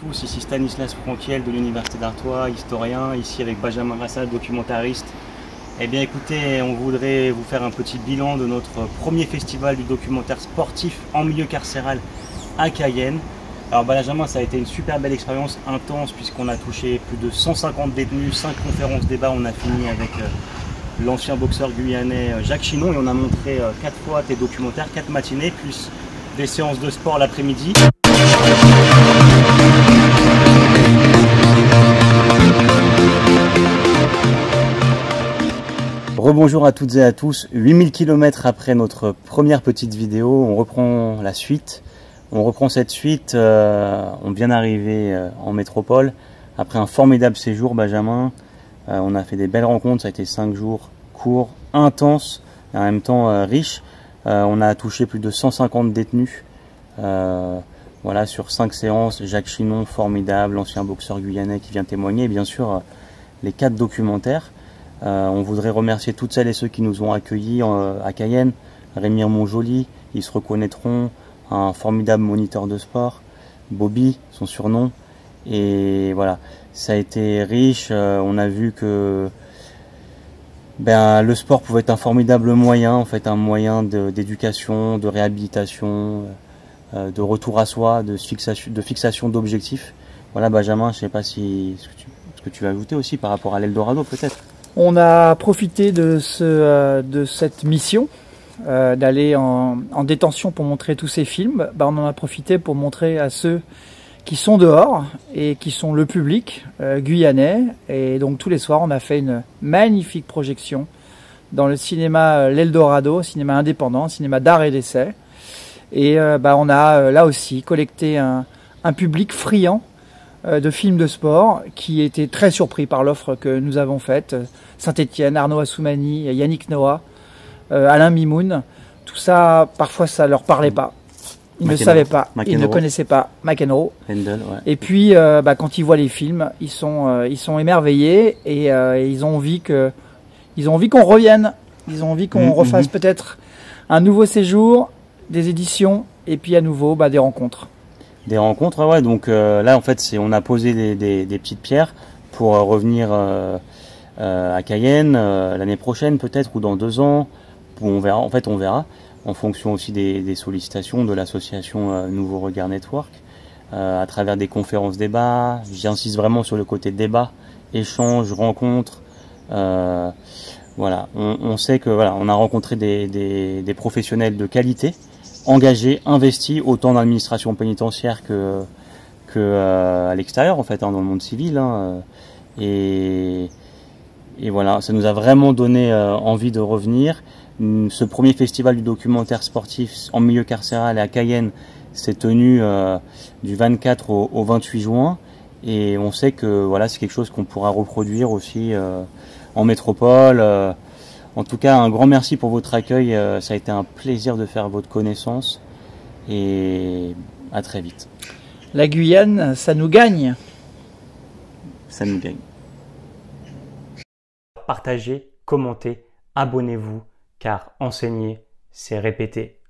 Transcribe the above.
tous, ici Stanislas Franquiel de l'Université d'Artois, historien, ici avec Benjamin Rassat, documentariste. Eh bien écoutez, on voudrait vous faire un petit bilan de notre premier festival du documentaire sportif en milieu carcéral à Cayenne. Alors Benjamin, ça a été une super belle expérience, intense, puisqu'on a touché plus de 150 détenus, 5 conférences débats, on a fini avec l'ancien boxeur guyanais Jacques Chinon et on a montré 4 fois tes documentaires, 4 matinées, plus des séances de sport l'après-midi. Rebonjour à toutes et à tous, 8000 km après notre première petite vidéo, on reprend la suite. On reprend cette suite, on vient d'arriver en métropole, après un formidable séjour Benjamin. On a fait des belles rencontres, ça a été 5 jours courts, intenses, et en même temps riches. On a touché plus de 150 détenus, voilà, sur 5 séances. Jacques Chinon, formidable, l'ancien boxeur guyanais qui vient témoigner, et bien sûr les 4 documentaires. On voudrait remercier toutes celles et ceux qui nous ont accueillis à Cayenne. Rémire Montjoly, ils se reconnaîtront, un formidable moniteur de sport, Bobby, son surnom. Et voilà, ça a été riche, on a vu que le sport pouvait être un formidable moyen, en fait, un moyen d'éducation, de réhabilitation, de retour à soi, de fixation d'objectifs. Voilà Benjamin, je ne sais pas si ce que tu vas ajouter aussi par rapport à l'Eldorado peut-être. On a profité de cette mission d'aller en détention pour montrer tous ces films. On en a profité pour montrer à ceux qui sont dehors et qui sont le public guyanais. Et donc tous les soirs, on a fait une magnifique projection dans le cinéma L'Eldorado, cinéma indépendant, cinéma d'art et d'essai. Et on a là aussi collecté un public friand de films de sport qui était très surpris par l'offre que nous avons faite. Saint-Étienne, Arnaud Assoumani, Yannick Noah, Alain Mimoun, tout ça, parfois ça leur parlait pas. Ils ne savaient pas, ils ne connaissaient pas McEnroe. Handel, ouais. Et puis, quand ils voient les films, ils sont émerveillés et ils ont envie qu'on revienne. Ils ont envie qu'on refasse peut-être un nouveau séjour, des éditions et puis à nouveau des rencontres. Des rencontres, ouais. Donc là, en fait, on a posé des petites pierres pour revenir à Cayenne l'année prochaine, peut-être, ou dans 2 ans. On verra. En fait, on verra en fonction aussi des sollicitations de l'association Nouveau Regard Network, à travers des conférences débats. J'insiste vraiment sur le côté débat, échange, rencontre. Voilà. On sait que voilà, on a rencontré des professionnels de qualité, engagés, investis, autant dans l'administration pénitentiaire que à l'extérieur, en fait, dans le monde civil. Et voilà, ça nous a vraiment donné envie de revenir. Ce premier festival du documentaire sportif en milieu carcéral à Cayenne s'est tenu du 24 au 28 juin. Et on sait que voilà, c'est quelque chose qu'on pourra reproduire aussi en métropole. En tout cas, un grand merci pour votre accueil. Ça a été un plaisir de faire votre connaissance. Et à très vite. La Guyane, ça nous gagne. Ça nous gagne. Partagez, commentez, abonnez-vous, car enseigner, c'est répéter.